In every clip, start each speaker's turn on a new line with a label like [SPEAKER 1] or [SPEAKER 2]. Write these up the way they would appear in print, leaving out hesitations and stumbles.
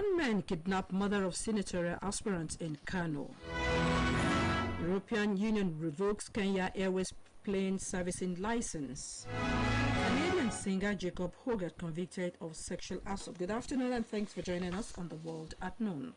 [SPEAKER 1] Gunmen kidnap mother of senatorial aspirant in Kano. European Union revokes Kenya Airways plane servicing license. Canadian singer Jacob Hogarth convicted of sexual assault. Good afternoon and thanks for joining us on The World at Noon.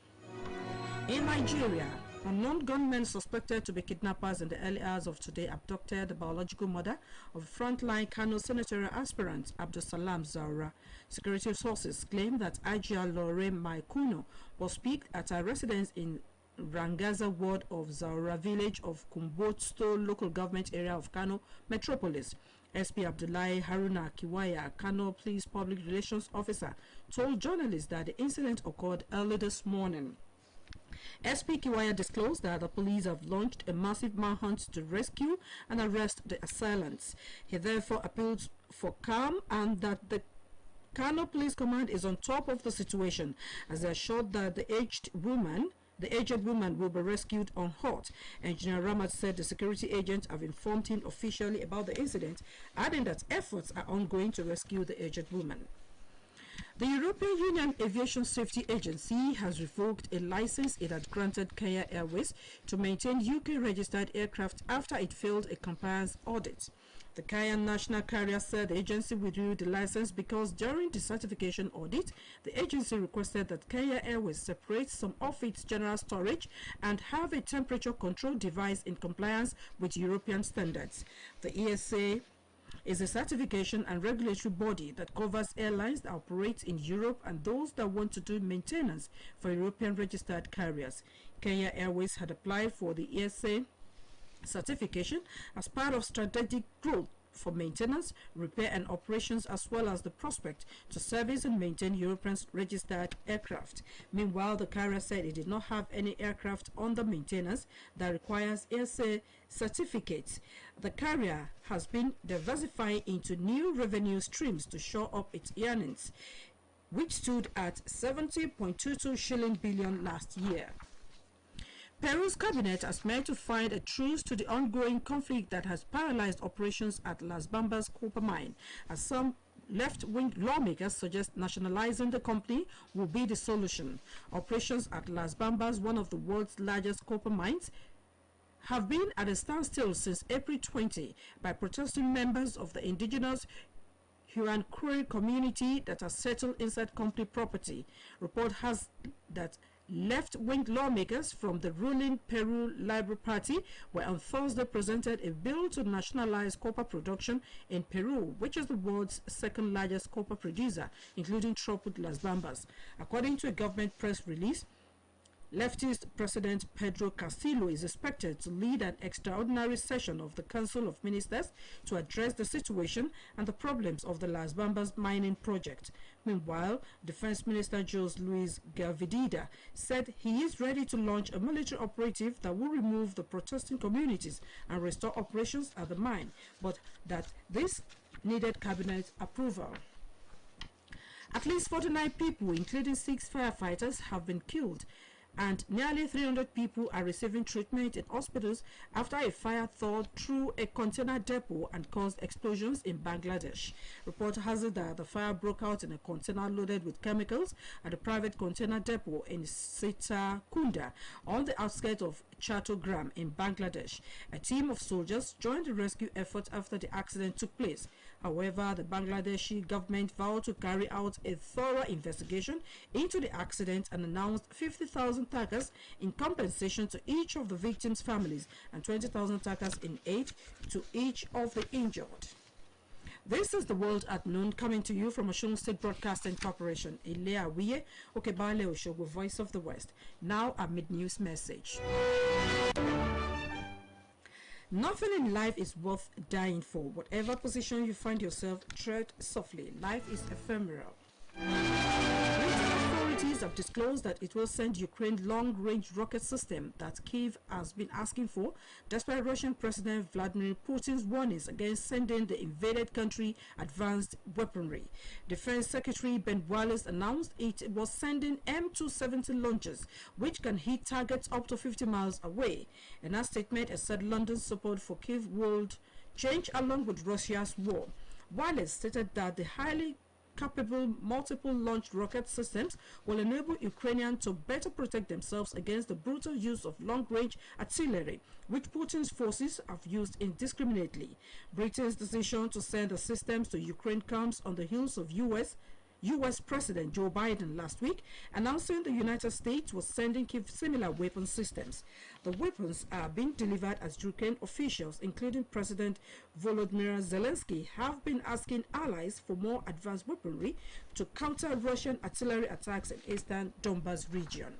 [SPEAKER 1] In Nigeria, unknown gunmen suspected to be kidnappers in the early hours of today abducted the biological mother of frontline Kano senatorial aspirant Abdulsalam Zaura. Security sources claim that Ajia Lore Maikuno was picked at her residence in Rangaza ward of Zaura village of Kumbotsto local government area of Kano metropolis. SP Abdullahi Haruna Kiwaya, Kano Police Public Relations Officer, told journalists that the incident occurred early this morning. SP Kiwaya disclosed that the police have launched a massive manhunt to rescue and arrest the assailants. He therefore appealed for calm and that the Kano Police Command is on top of the situation, as they assured that the aged woman will be rescued unhurt. Engineer Ramat said the security agents have informed him officially about the incident, adding that efforts are ongoing to rescue the aged woman. The European Union Aviation Safety Agency has revoked a license it had granted Kenya Airways to maintain UK-registered aircraft after it failed a compliance audit. The Kenyan national carrier said the agency withdrew the license because during the certification audit, the agency requested that Kenya Airways separate some of its general storage and have a temperature control device in compliance with European standards. The ESA is a certification and regulatory body that covers airlines that operate in Europe and those that want to do maintenance for European registered carriers. Kenya Airways had applied for the ESA certification as part of strategic growth for maintenance, repair and operations, as well as the prospect to service and maintain European registered aircraft. Meanwhile, the carrier said it did not have any aircraft under maintenance that requires ESA certificates. The carrier has been diversifying into new revenue streams to shore up its earnings, which stood at 70.22 shilling billion last year. Peru's cabinet has met to find a truce to the ongoing conflict that has paralyzed operations at Las Bambas copper mine, as some left-wing lawmakers suggest nationalizing the company will be the solution. Operations at Las Bambas, one of the world's largest copper mines, have been at a standstill since April 20 by protesting members of the indigenous Huancuire community that are settled inside company property. Report has that left-wing lawmakers from the ruling Peru Liberal Party were on Thursday presented a bill to nationalize copper production in Peru, which is the world's second largest copper producer, including Troput Las Bambas. According to a government press release, leftist President Pedro Castillo is expected to lead an extraordinary session of the Council of Ministers to address the situation and the problems of the Las Bambas mining project. Meanwhile, Defense Minister Jose Luis Galvidida said he is ready to launch a military operative that will remove the protesting communities and restore operations at the mine, but that this needed cabinet approval. At least 49 people, including 6 firefighters, have been killed, and nearly 300 people are receiving treatment in hospitals after a fire thawed through a container depot and caused explosions in Bangladesh. Report has it that the fire broke out in a container loaded with chemicals at a private container depot in Sitakunda on the outskirts of Chattogram in Bangladesh. A team of soldiers joined the rescue effort after the accident took place. However, the Bangladeshi government vowed to carry out a thorough investigation into the accident and announced 50,000 takas in compensation to each of the victims' families and 20,000 takas in aid to each of the injured. This is The World at Noon, coming to you from Osun State Broadcasting Corporation. Ilea Wiye, Okebale Oshogo, Voice of the West. Now a mid-news message. Nothing in life is worth dying for. Whatever position you find yourself, tread softly. Life is ephemeral. Authorities have disclosed that it will send Ukraine long-range rocket system that Kyiv has been asking for, despite Russian President Vladimir Putin's warnings against sending the invaded country advanced weaponry. Defense Secretary Ben Wallace announced it was sending M270 launchers, which can hit targets up to 50 miles away. In a statement, it said London's support for Kyiv would change along with Russia's war. Wallace stated that the highly capable multiple-launch rocket systems will enable Ukrainians to better protect themselves against the brutal use of long-range artillery, which Putin's forces have used indiscriminately. Britain's decision to send the systems to Ukraine comes on the heels of U.S. President Joe Biden last week announcing the United States was sending Kyiv similar weapon systems. The weapons are being delivered as Ukraine officials, including President Volodymyr Zelensky, have been asking allies for more advanced weaponry to counter Russian artillery attacks in eastern Donbas region.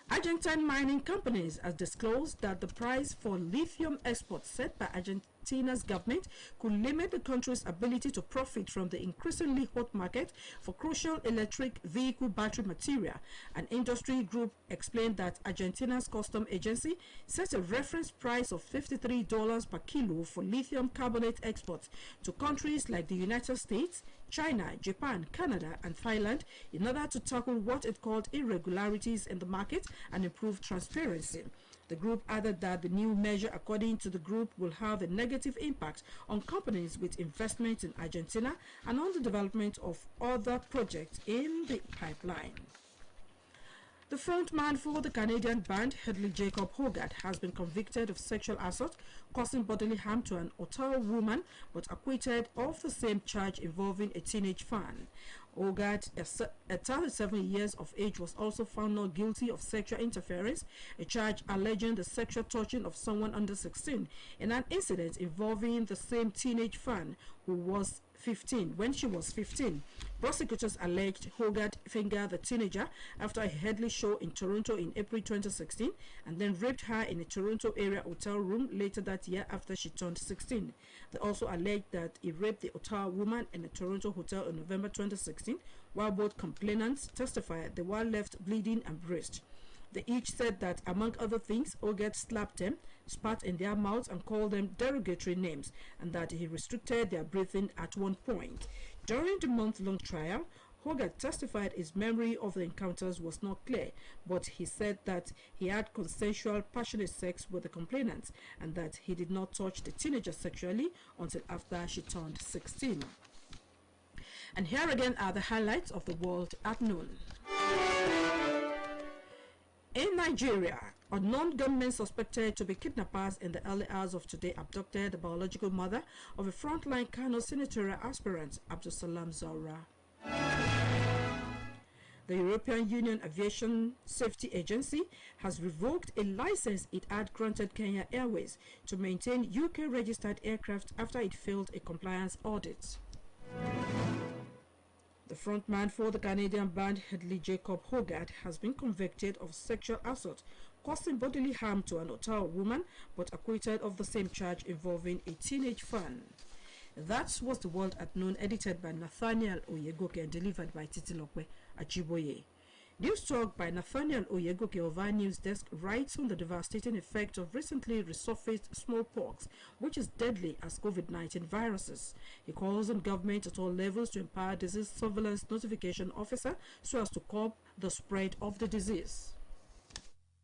[SPEAKER 1] Argentine mining companies have disclosed that the price for lithium exports set by Argentina's government could limit the country's ability to profit from the increasingly hot market for crucial electric vehicle battery material. An industry group explained that Argentina's custom agency set a reference price of $53 per kilo for lithium carbonate exports to countries like the United States, China, Japan, Canada, and Thailand in order to tackle what it called irregularities in the market and improve transparency. The group added that the new measure, according to the group, will have a negative impact on companies with investments in Argentina and on the development of other projects in the pipeline. The frontman for the Canadian band, Hedley Jacob Hogarth, has been convicted of sexual assault causing bodily harm to an Ottawa woman, but acquitted of the same charge involving a teenage fan. Hogarth, at 37 years of age, was also found not guilty of sexual interference, a charge alleging the sexual touching of someone under 16 in an incident involving the same teenage fan who was 15 when she was 15. Prosecutors alleged Hogarth fingered the teenager after a Hedley show in Toronto in April 2016 and then raped her in a Toronto area hotel room later that year after she turned 16. They also alleged that he raped the Ottawa woman in a Toronto hotel in November 2016, while both complainants testified they were left bleeding and bruised. They each said that, among other things, Hogarth slapped them, spat in their mouths, and called them derogatory names, and that he restricted their breathing at one point. During the month-long trial, Hogarth testified his memory of the encounters was not clear, but he said that he had consensual, passionate sex with the complainants, and that he did not touch the teenager sexually until after she turned 16. And here again are the highlights of the world at noon. In Nigeria, unknown gunmen suspected to be kidnappers in the early hours of today abducted the biological mother of a frontline Kano senatorial aspirant, Abdulsalam Zaura. The European Union Aviation Safety Agency has revoked a license it had granted Kenya Airways to maintain UK-registered aircraft after it failed a compliance audit. The frontman for the Canadian band, Hedley Jacob Hogarth, has been convicted of sexual assault causing bodily harm to an Ottawa woman, but acquitted of the same charge involving a teenage fan. That was the World at Noon, edited by Nathaniel Oyegoke and delivered by Titilope Ajiboye. News talk by Nathaniel Oyegoke of our news desk writes on the devastating effect of recently resurfaced smallpox, which is deadly as COVID-19 viruses. He calls on government at all levels to empower disease surveillance notification officer so as to curb the spread of the disease.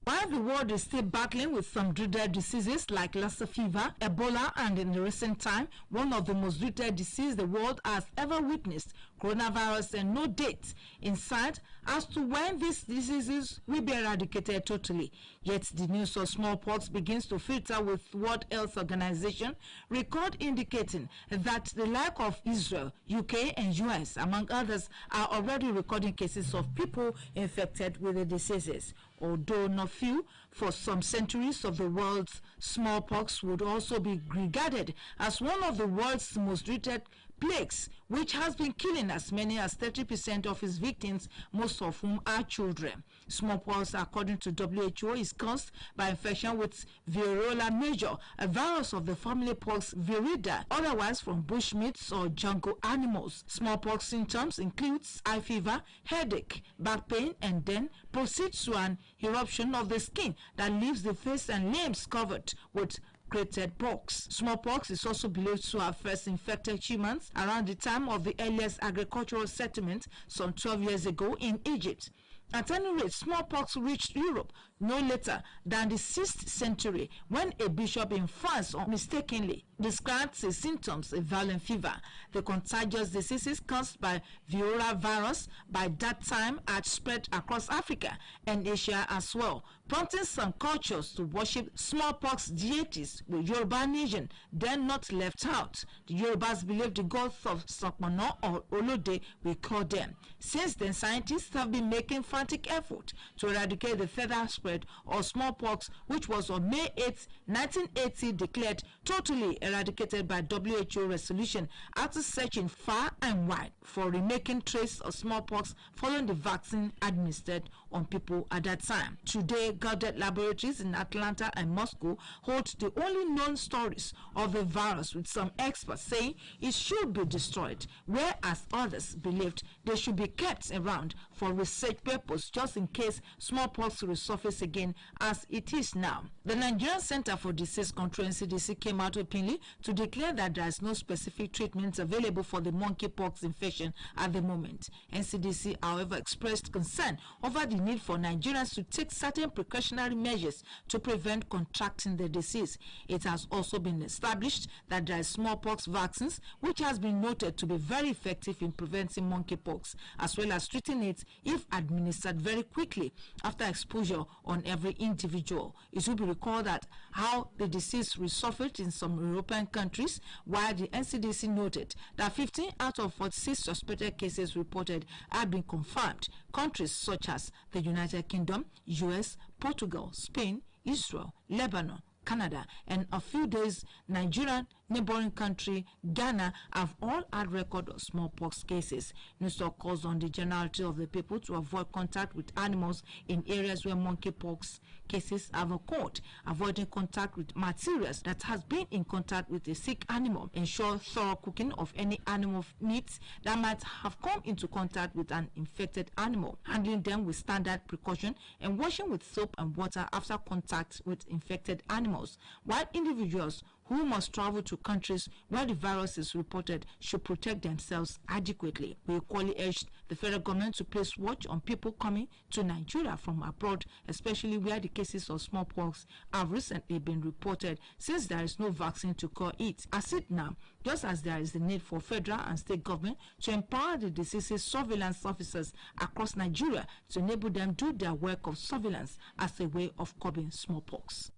[SPEAKER 1] While the world is still battling with some dreaded diseases like Lassa fever, Ebola, and in the recent time, one of the most dreaded diseases the world has ever witnessed, coronavirus, and no date in sight as to when these diseases will be eradicated totally. Yet the news of smallpox begins to filter with World Health Organization record indicating that the like of Israel, UK, and US, among others, are already recording cases of people infected with the diseases. Although not few, for some centuries of the world's smallpox would also be regarded as one of the world's most dreaded plagues, which has been killing as many as 30% of its victims, most of whom are children. Smallpox, according to WHO, is caused by infection with Variola major, a virus of the family pox Viridae, otherwise from bushmeats or jungle animals. Smallpox symptoms include eye fever, headache, back pain, and then proceeds to an eruption of the skin that leaves the face and limbs covered with created pox. Smallpox is also believed to have first infected humans around the time of the earliest agricultural settlement some 12 years ago in Egypt. At any rate, smallpox reached Europe
[SPEAKER 2] no later than the 6th century, when a bishop in France mistakenly described the symptoms of violent fever. The contagious diseases caused by Vibrio virus by that time had spread across Africa and Asia as well, prompting some cultures to worship smallpox deities, with Yoruba nation then not left out. The Yorubas believe the gods of Sokmono or Olode, we call them. Since then, scientists have been making frantic effort to eradicate the further spread of smallpox, which was on May 8, 1980 declared totally eradicated by WHO resolution after searching far and wide for remaking trace of smallpox following the vaccine administered on people at that time. Today, guarded laboratories in Atlanta and Moscow hold the only known stories of the virus, with some experts saying it should be destroyed, whereas others believed they should be kept around for research purpose just in case smallpox resurface again as it is now. The Nigerian Center for Disease Control (NCDC) came out openly to declare that there is no specific treatment available for the monkeypox infection at the moment. NCDC, however, expressed concern over the need for Nigerians to take certain precautionary measures to prevent contracting the disease. It has also been established that there is smallpox vaccines, which has been noted to be very effective in preventing monkeypox, as well as treating it if administered very quickly after exposure on every individual. It will be recalled that how the disease resurfaced in some European countries, while the NCDC noted that 15 out of 46 suspected cases reported have been confirmed. Countries such as the United Kingdom, US, Portugal, Spain, Israel, Lebanon, Canada, and a few days Nigerian neighboring country Ghana have all had record of smallpox cases. News calls on the generality of the people to avoid contact with animals in areas where monkeypox cases have occurred, avoiding contact with materials that has been in contact with a sick animal, ensure thorough cooking of any animal meat that might have come into contact with an infected animal, handling them with standard precaution, and washing with soap and water after contact with infected animals, while individuals who must travel to countries where the virus is reported should protect themselves adequately. We equally urged the federal government to place watch on people coming to Nigeria from abroad, especially where the cases of smallpox have recently been reported, since there is no vaccine to cure it. As it now, just as there is the need for federal and state government to empower the diseases surveillance officers across Nigeria to enable them to do their work of surveillance as a way of curbing smallpox.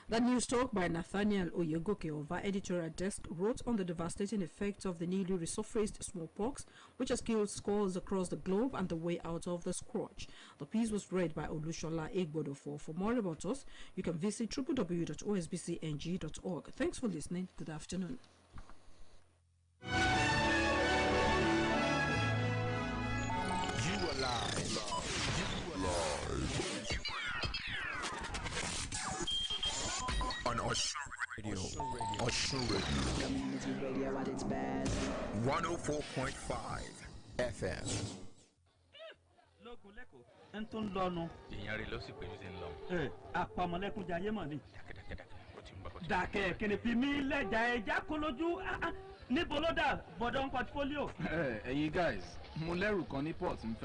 [SPEAKER 1] The news talk by Nathaniel Oyegoke of our editorial desk wrote on the devastating effects of the newly resurfaced smallpox, which has killed scores across the globe, and the way out of the scourge. The piece was read by Olushola Egbodofo. For more about us, you can visit www.osbcng.org. Thanks for listening. Good afternoon.
[SPEAKER 3] You are live. On Osun Radio. Osun Radio.
[SPEAKER 4] Community radio at its best.
[SPEAKER 3] 104.5 FM.
[SPEAKER 5] lógun lẹ́kọ̀ọ́ ẹni tó ń lọ́nu.
[SPEAKER 6] èèyàn rẹ̀ ló sì pẹ̀lú sí ń lọ.
[SPEAKER 5] àpamọ́lẹ́kùnjà ayé mọ̀ ni.
[SPEAKER 6] dákẹ́dákẹ́ ó ti ń bọ̀.
[SPEAKER 5] dàkẹ́ kìnìún fi mí lẹ́jà ẹja kó lójú níbo ló dà bọ̀dọ̀ ń pọtifólíò.
[SPEAKER 7] ẹ̀yin guys mo lẹ́rù kan ní port ń fẹ́